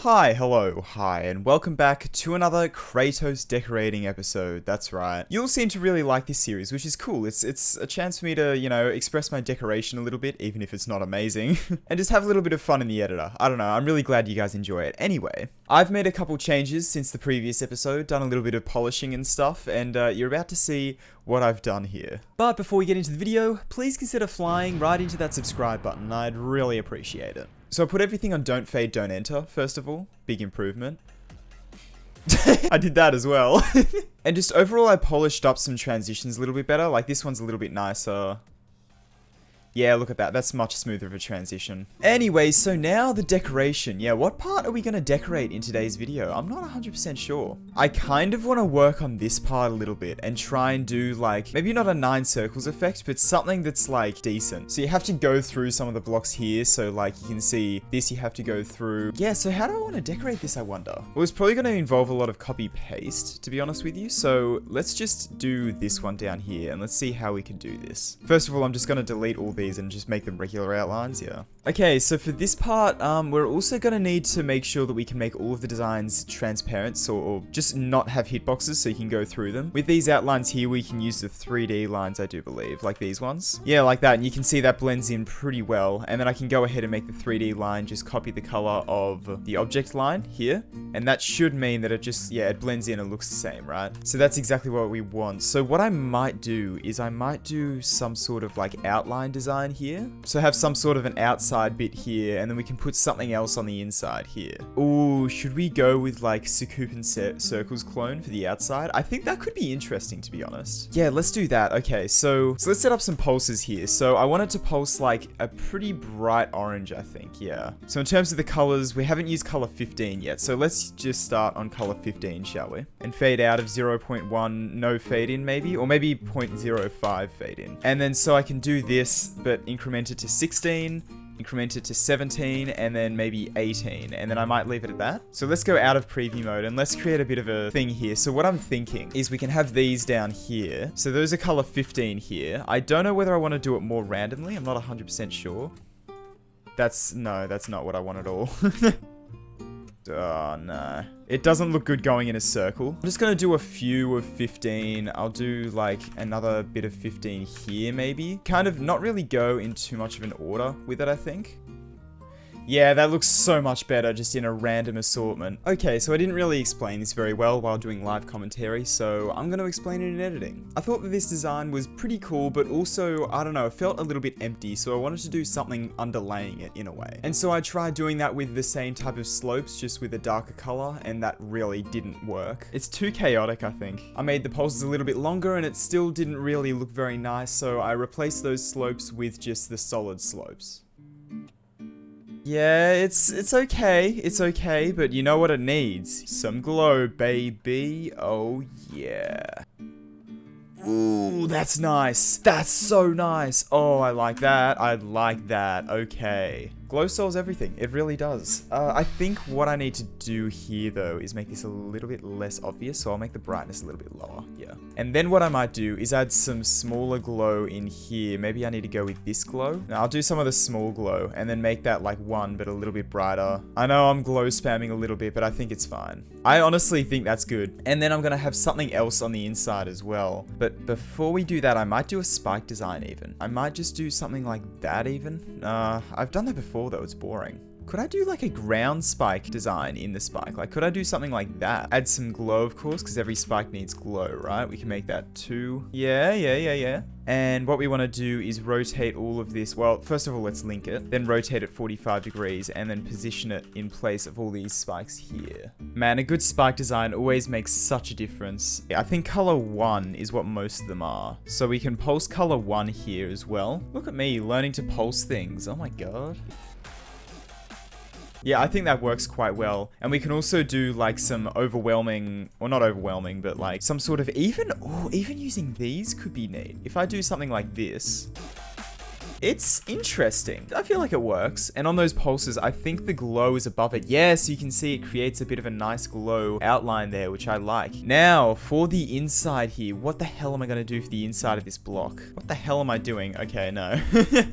Hi, hello, hi, and welcome back to another Kratos decorating episode. That's right. You all seem to really like this series, which is cool. It's a chance for me to, express my decoration a little bit, even if it's not amazing, and just have a little bit of fun in the editor. I don't know, I'm really glad you guys enjoy it. Anyway, I've made a couple changes since the previous episode, done a little bit of polishing and stuff, and you're about to see what I've done here. But before we get into the video, please consider flying right into that subscribe button. I'd really appreciate it. So I put everything on don't fade, don't enter, first of all. Big improvement. I did that as well. And just overall I polished up some transitions a little bit better. Like this one's a little bit nicer. Yeah, look at that. That's much smoother of a transition. Anyway, so now the decoration. Yeah, what part are we going to decorate in today's video? I'm not 100% sure. I kind of want to work on this part a little bit and try and do like, maybe not a 9 circles effect, but something that's like decent. So you have to go through some of the blocks here. So like you can see this, you have to go through. Yeah, so how do I want to decorate this, I wonder? Well, it's probably going to involve a lot of copy paste, to be honest with you. So let's just do this one down here and let's see how we can do this. First of all, I'm just going to delete all these and just make them regular outlines, yeah. Okay, so for this part, we're also going to need to make sure that we can make all of the designs transparent, or just not have hitboxes so you can go through them. With these outlines here, we can use the 3D lines, I do believe, like these ones. Yeah, like that, and you can see that blends in pretty well, and then I can go ahead and make the 3D line, just copy the color of the object line here, and that should mean that it just, yeah, it blends in and looks the same, right? So that's exactly what we want. So what I might do is I might do some sort of like outline design here. So have some sort of an outside bit here, and then we can put something else on the inside here. Ooh, should we go with like Sukupen Circles clone for the outside? I think that could be interesting, to be honest. Yeah, let's do that. Okay, so let's set up some pulses here. So I want it to pulse like a pretty bright orange, I think, yeah. So in terms of the colors, we haven't used color 15 yet, so let's just start on color 15, shall we? And fade out of 0.1, no fade in maybe, or maybe 0.05 fade in. And then so I can do this, but increment it to 16, increment it to 17, and then maybe 18, and then I might leave it at that. So let's go out of preview mode and let's create a bit of a thing here. So what I'm thinking is we can have these down here. So those are color 15 here. I don't know whether I want to do it more randomly. I'm not 100% sure. No, that's not what I want at all. Oh, no. It doesn't look good going in a circle. I'm just going to do a few of 15. I'll do like another bit of 15 here maybe. Kind of not really go in too much of an order with it, I think. Yeah, that looks so much better just in a random assortment. Okay, so I didn't really explain this very well while doing live commentary, so I'm going to explain it in editing. I thought that this design was pretty cool, but also, I don't know, it felt a little bit empty, so I wanted to do something underlaying it in a way. And so I tried doing that with the same type of slopes, just with a darker color, and that really didn't work. It's too chaotic, I think. I made the pulses a little bit longer, and it still didn't really look very nice, so I replaced those slopes with just the solid slopes. Yeah, it's okay, but you know what it needs? Some glow, baby. Oh, yeah. Ooh, that's nice. That's so nice. Oh, I like that. I like that. Okay. Glow solves everything. It really does. I think what I need to do here, though, is make this a little bit less obvious. So I'll make the brightness a little bit lower. Yeah. And then what I might do is add some smaller glow in here. Maybe I need to go with this glow. Now, I'll do some of the small glow and then make that like 1, but a little bit brighter. I know I'm glow spamming a little bit, but I think it's fine. I honestly think that's good. And then I'm going to have something else on the inside as well. But before we do that, I might do a spike design even. I might just do something like that even. I've done that before though, it's boring. Could I do like a ground spike design in the spike? Like, could I do something like that? Add some glow, of course, because every spike needs glow, right? We can make that 2. Yeah. And what we want to do is rotate all of this. Well, first of all, let's link it. Then rotate it 45 degrees and then position it in place of all these spikes here. Man, a good spike design always makes such a difference. I think color 1 is what most of them are. So we can pulse color 1 here as well. Look at me learning to pulse things. Oh my god. Yeah, I think that works quite well. And we can also do like some overwhelming, or not overwhelming, but like some sort of even using these could be neat. If I do something like this. It's interesting. I feel like it works. And on those pulses, I think the glow is above it. Yeah, so you can see it creates a bit of a nice glow outline there, which I like. Now, for the inside here, what the hell am I going to do for the inside of this block? What the hell am I doing? Okay, no.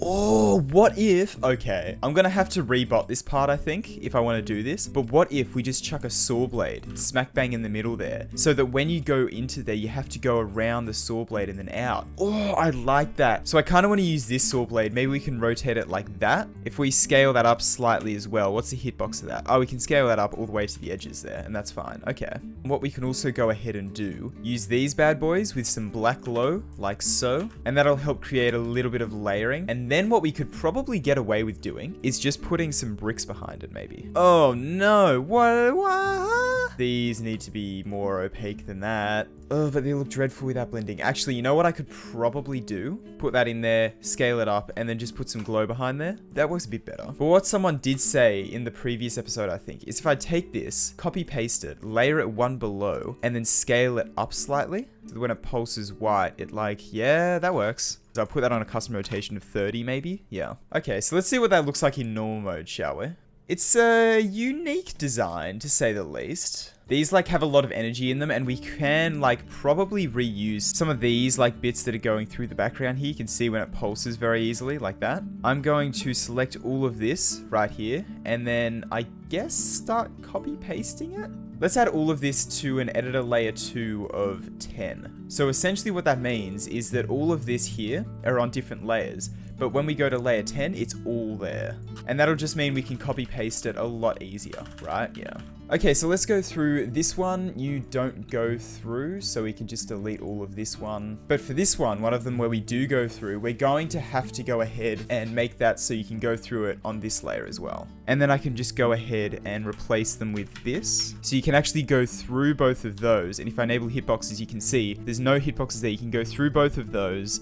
Oh, what if... Okay, I'm going to have to rebot this part, I think, if I want to do this. But what if we just chuck a saw blade smack bang in the middle there, so that when you go into there, you have to go around the saw blade and then out. Oh, I like that. So I kind of want to use this saw blade. Maybe we can rotate it like that. If we scale that up slightly as well, what's the hitbox of that? Oh, we can scale that up all the way to the edges there, and that's fine. Okay. What we can also go ahead and do, use these bad boys with some black glow, like so, and that'll help create a little bit of layering. And then what we could probably get away with doing is just putting some bricks behind it, maybe. Oh no, what? These need to be more opaque than that. Oh, but they look dreadful without blending. Actually, you know what I could probably do? Put that in there, scale it up, and then just put some glow behind there. That works a bit better. But what someone did say in the previous episode, I think, is if I take this, copy paste it, layer it one below, and then scale it up slightly, so that when it pulses white, it like, yeah, that works. So I'll put that on a custom rotation of 30 maybe. Yeah. Okay, so let's see what that looks like in normal mode, shall we? It's a unique design, to say the least. These like have a lot of energy in them, and we can like probably reuse some of these like bits that are going through the background here. You can see when it pulses very easily like that. I'm going to select all of this right here, and then I guess start copy pasting it. Let's add all of this to an editor layer 2 of 10. So essentially what that means is that all of this here are on different layers, but when we go to layer 10, it's all there. And that'll just mean we can copy paste it a lot easier, right? Yeah. Okay, so let's go through this one. You don't go through, so we can just delete all of this one. But for this one of them where we do go through, we're going to have to go ahead and make that so you can go through it on this layer as well. And then I can just go ahead and replace them with this. So you can actually go through both of those. And if I enable hitboxes, you can see there's no hitboxes there. You can go through both of those.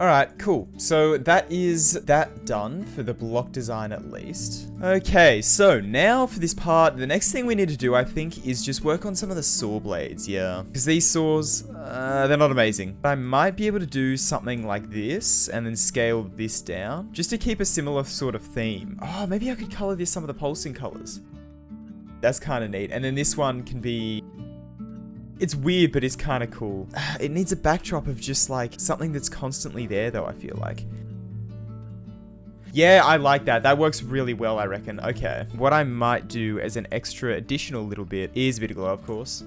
Alright, cool. So that is that done for the block design at least. Okay, so now for this part, the next thing we need to do, I think, is just work on some of the saw blades, yeah. Because these saws, they're not amazing. But I might be able to do something like this and then scale this down, just to keep a similar sort of theme. Oh, maybe I could color this some of the pulsing colors. That's kind of neat. And then this one can be... It's weird, but it's kind of cool. It needs a backdrop of just like something that's constantly there though, I feel like. Yeah, I like that. That works really well, I reckon. Okay. What I might do as an extra additional little bit is a bit of glow, of course.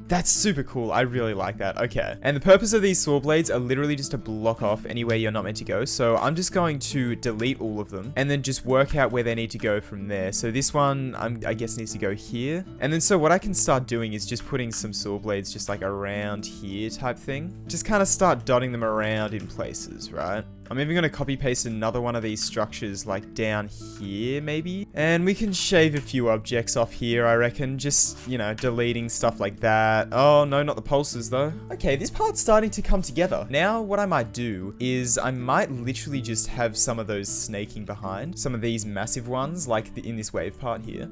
That's super cool. I really like that. Okay. And the purpose of these saw blades are literally just to block off anywhere you're not meant to go. So I'm just going to delete all of them and then just work out where they need to go from there. So this one, I guess needs to go here. And then so what I can start doing is just putting some saw blades just like around here type thing. Just kind of start dotting them around in places, right? I'm even going to copy paste another one of these structures like down here maybe. And we can shave a few objects off here, I reckon. Just, you know, deleting stuff like that. Oh, no, not the pulses though. Okay, this part's starting to come together. Now, what I might do is I might literally just have some of those snaking behind. Some of these massive ones, like in this wave part here.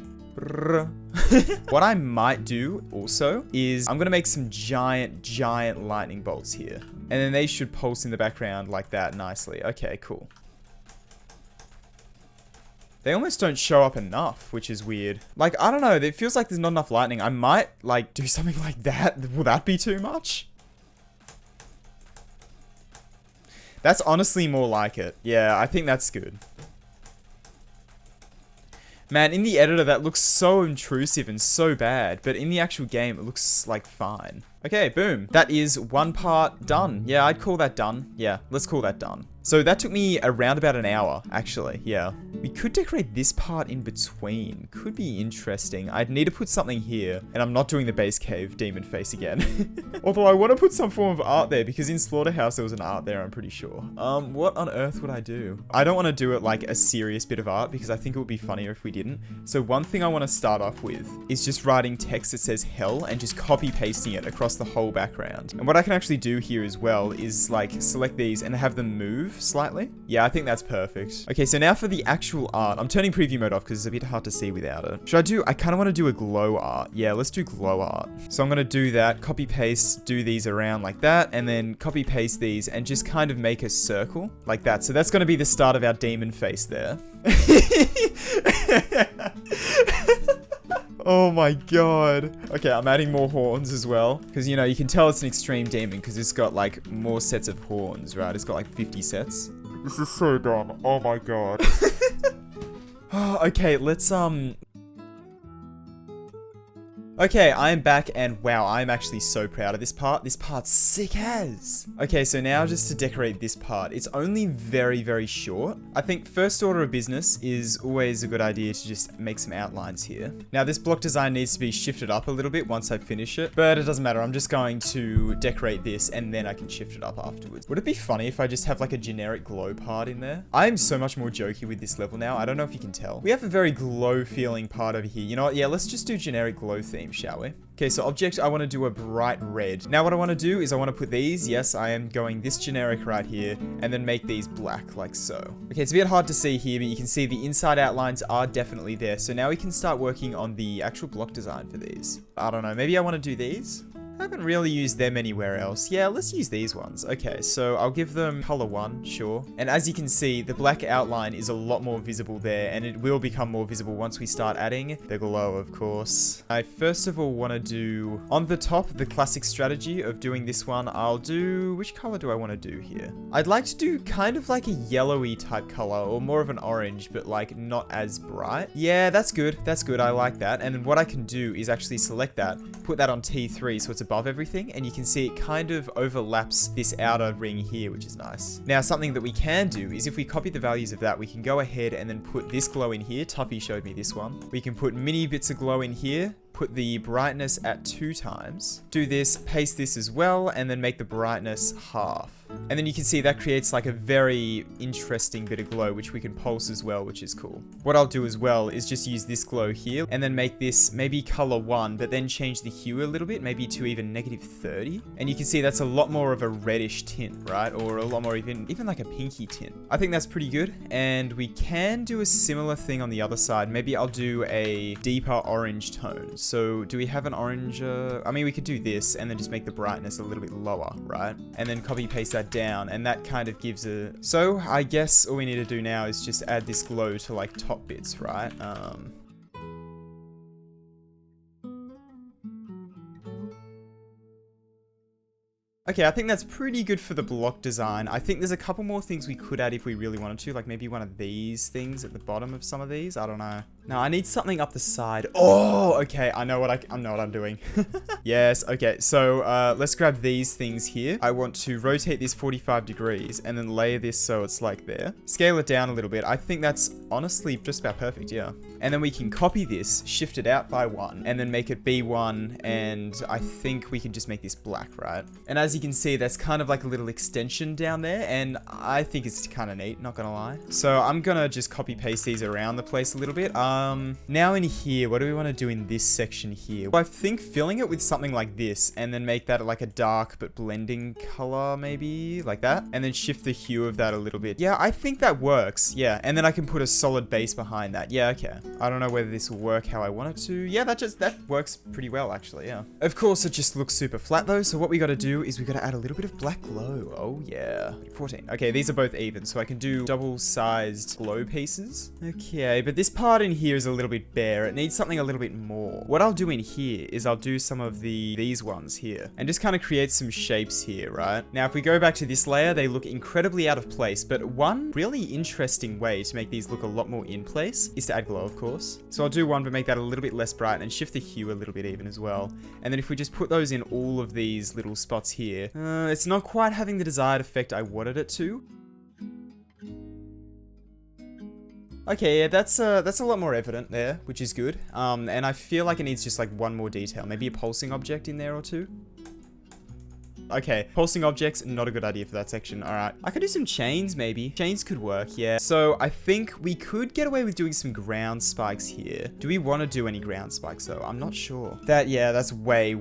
What I might do also is I'm going to make some giant lightning bolts here. And then they should pulse in the background like that nicely. Okay, cool. They almost don't show up enough, which is weird. Like, I don't know. It feels like there's not enough lightning. I might, like, do something like that. Will that be too much? That's honestly more like it. Yeah, I think that's good. Man, in the editor, that looks so intrusive and so bad, but in the actual game, it looks, like, fine. Okay, boom. That is one part done. Yeah, I'd call that done. Yeah, let's call that done. So that took me around about an hour, actually. Yeah. We could decorate this part in between. Could be interesting. I'd need to put something here, and I'm not doing the base cave demon face again. Although I want to put some form of art there, because in Slaughterhouse there was an art there, I'm pretty sure. What on earth would I do? I don't want to do it like a serious bit of art, because I think it would be funnier if we didn't. So one thing I want to start off with is just writing text that says hell, and just copy pasting it across the whole background. And what I can actually do here as well is like select these and have them move slightly. Yeah, I think that's perfect. Okay, so now for the actual art. I'm turning preview mode off because it's a bit hard to see without it. I kind of want to do a glow art. Yeah, let's do glow art. So I'm going to do that, copy paste, do these around like that, and then copy paste these and just kind of make a circle like that. So that's going to be the start of our demon face there. Oh my god. Okay, I'm adding more horns as well. Because, you know, you can tell it's an extreme demon because it's got, like, more sets of horns, right? It's got, like, 50 sets. This is so dumb. Oh my god. Okay, let's, Okay, I'm back and wow, I'm actually so proud of this part. This part's sick as. Okay, so now just to decorate this part. It's only very, very short. I think first order of business is always a good idea to just make some outlines here. Now this block design needs to be shifted up a little bit once I finish it, but it doesn't matter. I'm just going to decorate this and then I can shift it up afterwards. Would it be funny if I just have like a generic glow part in there? I'm so much more jokey with this level now. I don't know if you can tell. We have a very glow feeling part over here. You know what? Yeah, let's just do generic glow theme, shall we? Okay, so object, I want to do a bright red. Now what I want to do is I want to put these, yes, I am going this generic right here, and then make these black, like so. Okay, it's a bit hard to see here, but you can see the inside outlines are definitely there. So now we can start working on the actual block design for these. I don't know, maybe I want to do these? I haven't really used them anywhere else. Yeah, let's use these ones. Okay, so I'll give them color 1, sure. And as you can see, the black outline is a lot more visible there, and it will become more visible once we start adding the glow, of course. I first of all want to do, on the top, the classic strategy of doing this one, I'll do, which color do I want to do here? I'd like to do kind of like a yellowy type color, or more of an orange, but like not as bright. Yeah, that's good. That's good. I like that. And then what I can do is actually select that, put that on T3, so it's above everything, and you can see it kind of overlaps this outer ring here, which is nice. Now, something that we can do is if we copy the values of that, we can go ahead and then put this glow in here. Tuffy showed me this one. We can put mini bits of glow in here, put the brightness at 2 times, do this, paste this as well, and then make the brightness half. And then you can see that creates like a very interesting bit of glow, which we can pulse as well, which is cool. What I'll do as well is just use this glow here and then make this maybe color 1, but then change the hue a little bit, maybe to even -30. And you can see that's a lot more of a reddish tint, right? Or a lot more even like a pinky tint. I think that's pretty good. And we can do a similar thing on the other side. Maybe I'll do a deeper orange tone. So do we have an orange? I mean, we could do this and then just make the brightness a little bit lower, right? And then copy paste that down, and that kind of gives a... So I guess all we need to do now is just add this glow to like top bits, right? Okay, I think that's pretty good for the block design. I think there's a couple more things we could add if we really wanted to, like maybe one of these things at the bottom of some of these. I don't know. No, I need something up the side. Oh, okay. I know what I'm doing. Yes. Okay. So let's grab these things here. I want to rotate this 45 degrees and then layer this so it's like there. Scale it down a little bit. I think that's honestly just about perfect. Yeah. And then we can copy this, shift it out by 1, and then make it B1. And I think we can just make this black, right? And as you can see, that's kind of like a little extension down there. And I think it's kind of neat, not gonna lie. So I'm gonna just copy paste these around the place a little bit. Now in here, what do we want to do in this section here? Well, I think filling it with something like this and then make that like a dark but blending color, maybe like that. And then shift the hue of that a little bit. Yeah, I think that works. Yeah. And then I can put a solid base behind that. Yeah, okay. I don't know whether this will work how I want it to. Yeah, that works pretty well actually, yeah. Of course, it just looks super flat though. So what we got to do is we got to add a little bit of black glow. Oh yeah. 14. Okay, these are both even. So I can do double-sized glow pieces. Okay, but this part in here is a little bit bare. It needs something a little bit more. What I'll do in here is I'll do some of these ones here and just kind of create some shapes here, right? Now, if we go back to this layer, they look incredibly out of place, but one really interesting way to make these look a lot more in place is to add glow, of course. So I'll do one, but make that a little bit less bright and shift the hue a little bit even as well. And then if we just put those in all of these little spots here, it's not quite having the desired effect I wanted it to. Okay, yeah, that's a lot more evident there, which is good. And I feel like it needs just like one more detail, maybe a pulsing object in there or two. Okay, pulsing objects, not a good idea for that section. All right, I could do some chains maybe. Chains could work, yeah. So I think we could get away with doing some ground spikes here. Do we want to do any ground spikes though? I'm not sure. Yeah, that's way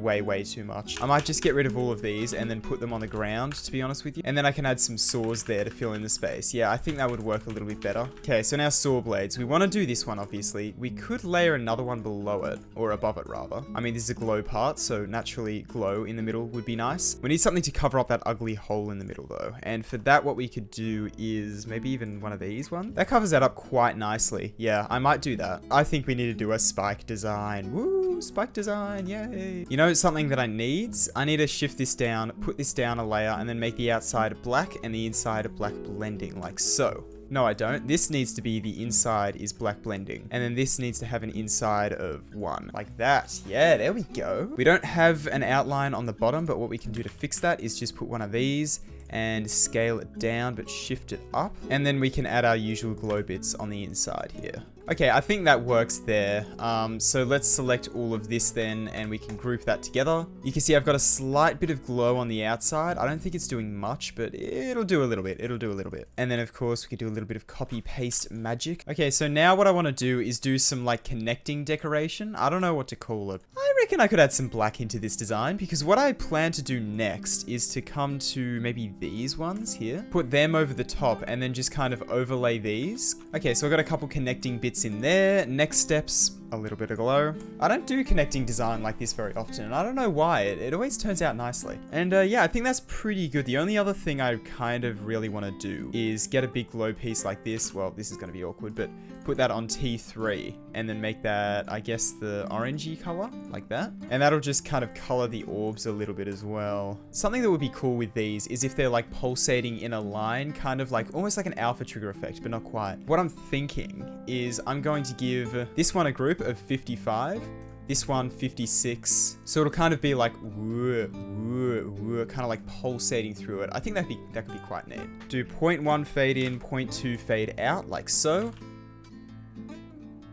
too much. I might just get rid of all of these and then put them on the ground, to be honest with you. And then I can add some saws there to fill in the space. Yeah, I think that would work a little bit better. Okay, so now saw blades. We want to do this one, obviously. We could layer another one below it, or above it rather. I mean, this is a glow part, so naturally glow in the middle would be nice. We need something to cover up that ugly hole in the middle though. And for that, what we could do is maybe even one of these ones. That covers that up quite nicely. Yeah, I might do that. I think we need to do a spike design. Woo, spike design, yay. You know, something that I need to shift this down, put this down a layer, and then make the outside black and the inside a black blending, like so. No, I don't. This needs to be the inside is black blending. And then this needs to have an inside of 1. Like that. Yeah, there we go. We don't have an outline on the bottom, but what we can do to fix that is just put one of these and scale it down, but shift it up. And then we can add our usual glow bits on the inside here. Okay, I think that works there. So let's select all of this then, and we can group that together. You can see I've got a slight bit of glow on the outside. I don't think it's doing much, but it'll do a little bit. It'll do a little bit. And then of course we could do a little bit of copy paste magic. Okay, so now what I want to do is do some like connecting decoration. I don't know what to call it. I reckon I could add some black into this design, because what I plan to do next is to come to maybe these ones here, put them over the top, and then just kind of overlay these. Okay, so I've got a couple connecting bits in there. Next steps, a little bit of glow. I don't do connecting design like this very often, and I don't know why. It always turns out nicely. And yeah, I think that's pretty good. The only other thing I kind of really want to do is get a big glow piece like this. Well, this is going to be awkward, but put that on T3 and then make that, I guess, the orangey color like that. And that'll just kind of color the orbs a little bit as well. Something that would be cool with these is if they're like pulsating in a line, kind of like almost like an alpha trigger effect, but not quite. What I'm thinking is I'm going to give this one a group of 55, this one 56, so it'll kind of be like kind of like pulsating through it. I think that could be quite neat. Do 0.1 fade in, 0.2 fade out, like so.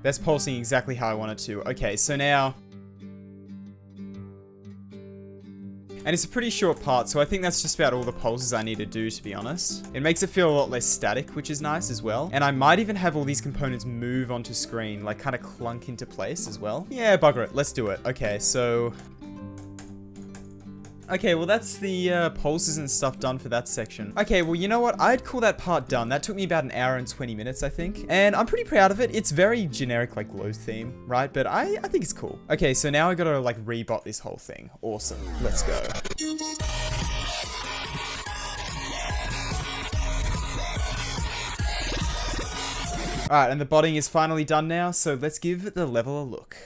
That's pulsing exactly how I want it to. Okay, so now, and it's a pretty short part, so I think that's just about all the pulses I need to do, to be honest. It makes it feel a lot less static, which is nice as well. And I might even have all these components move onto screen, like kind of clunk into place as well. Yeah, bugger it. Let's do it. Okay, so... Okay, well that's the pulses and stuff done for that section. Okay, well you know what? I'd call that part done. That took me about 1 hour and 20 minutes, I think. And I'm pretty proud of it. It's very generic, like glow theme, right? But I think it's cool. Okay, so now I gotta like rebot this whole thing. Awesome. Let's go. Alright, and the botting is finally done now, so let's give the level a look.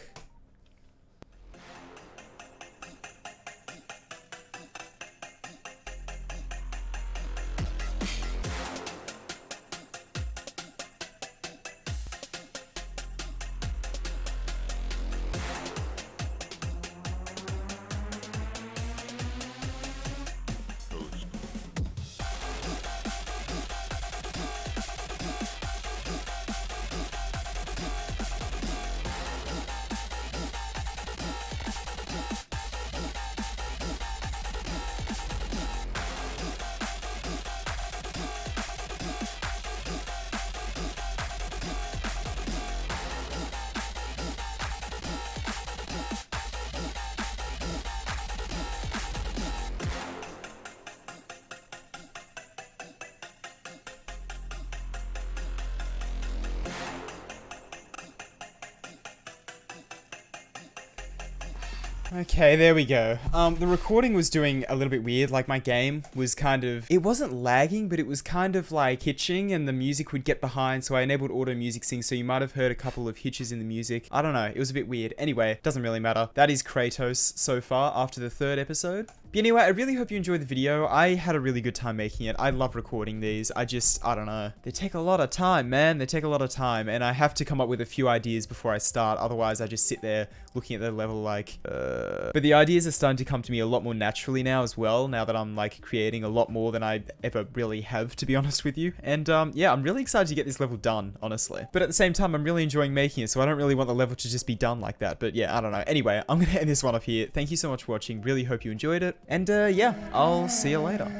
Okay, there we go. The recording was doing a little bit weird, like my game was kind of, it wasn't lagging, but it was kind of like hitching and the music would get behind, so I enabled auto music sync, so you might have heard a couple of hitches in the music. I don't know, it was a bit weird. Anyway, doesn't really matter. That is Kratos so far after the 3rd episode. But anyway, I really hope you enjoyed the video. I had a really good time making it. I love recording these. I don't know. They take a lot of time, man. They take a lot of time, and I have to come up with a few ideas before I start. Otherwise, I just sit there looking at the level like, But the ideas are starting to come to me a lot more naturally now as well, now that I'm like creating a lot more than I ever really have, to be honest with you. And yeah, I'm really excited to get this level done, honestly. But at the same time, I'm really enjoying making it, so I don't really want the level to just be done like that. But yeah, I don't know. Anyway, I'm going to end this one off here. Thank you so much for watching. Really hope you enjoyed it. And yeah, I'll see you later.